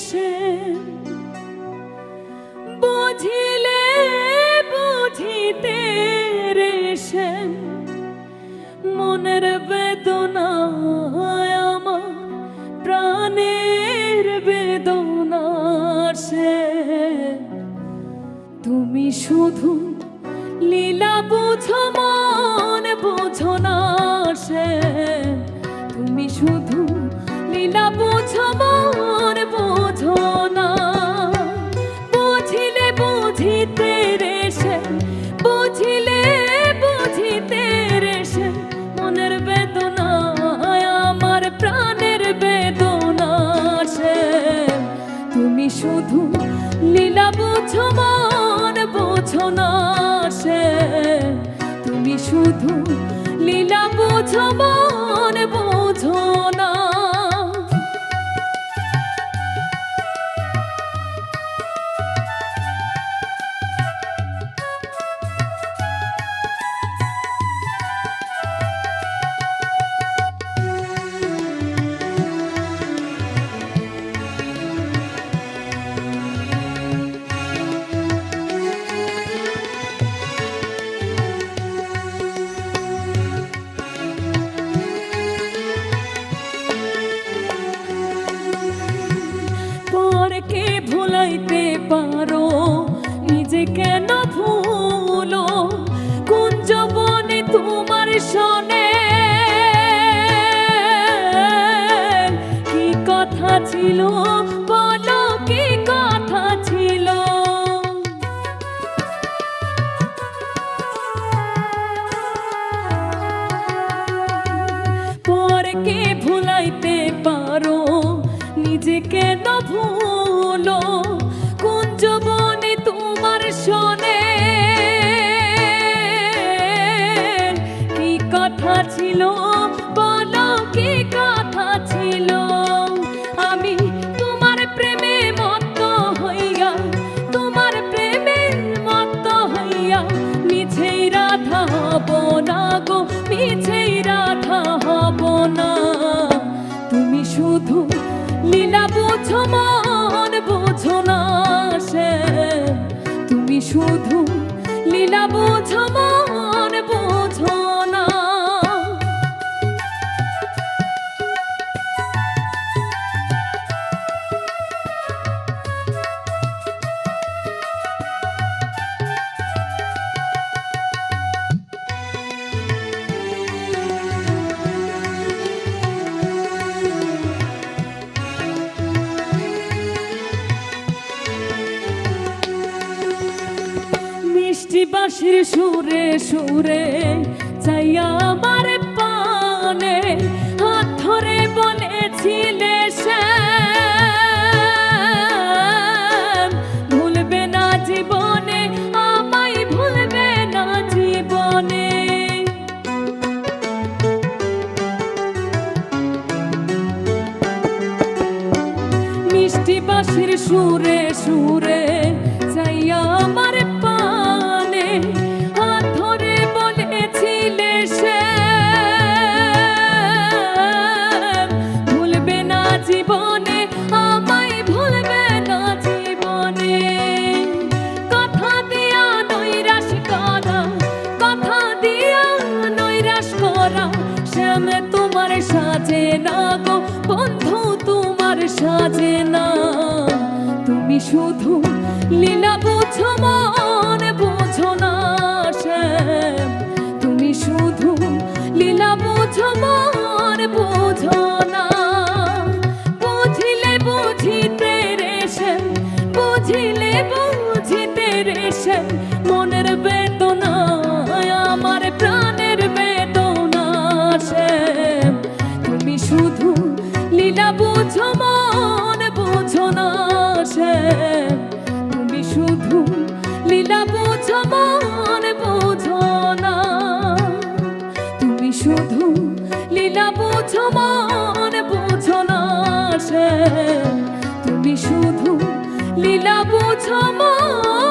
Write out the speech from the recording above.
সে বুঝিলে বুঝিতে রে সে মনের বেদনা আমার প্রাণের বেদনা সে তুমি শুধু লীলা বুঝো মন বুঝো না সে তুমি শুধু লীলা বুঝো মন বুঝো না বুঝিলে বুঝিতে রে সে বুঝিলে বুঝিতে রে সে মনের বেদনা আমার প্রাণের বেদনা সে তুমি শুধু লীলা বুঝো মন বুঝো না সে তুমি শুধু লীলা বুঝো মন বুঝো না ভুলাইতে পারো নিজে কেন ভুলো কুঞ্জবনে তোমার সনে কি কথা ছিল বলো কি কথা ছিল পরকে ভুলাইতে পারো নিজে কেন ভুলো কুঞ্জবনে তোমার সনে কি কথা ছিল বলো কি কথা ছিল আমি তোমার প্রেমে মত্ত হইয়া তোমার প্রেমে মত্ত হইয়া মিছেই রাধা হব না গো মিছেই রাধা হব না তুমি শুধু লীলা বুঝো মন বুঝো না সে তুমি শুধু লীলা বুঝো মন বুঝো না বাঁশির সুরে সুরে চাইয়া আমার পানে হাত ধরে বলেছিলে সে ভুলবে না জীবনে আমায় ভুলবে না জীবনে মিষ্টি বাঁশির সুরে সুরে চাইয়া আমার হাত ধরে বলেছিলে সে ভুলবে না জীবনে আমায় ভুলবে না জীবনে কথা দিয়া নৈরাশ করা কথা দিয়া নৈরাশ করা শ্যাম তোমার সাজে না গো বন্ধু তোমার সাজে না তুমি শুধু লীলা বুঝো মন বুঝো না শ্যাম তুমি শুধু লীলা বুঝো মন বুঝো না বুঝিলে বুঝিতে রে শ্যাম বুঝিলে বুঝিতে রে শ্যাম মনের বেদনা আমার প্রাণের বেদনা শ্যাম তুমি শুধু লীলা বুঝো মন বুঝো না শ্যাম তুমি শুধু লীলা বুঝো মন বুঝো না তুমি শুধু লীলা বুঝো মন বুঝো না শ্যাম তুমি শুধু লীলা বুঝো মন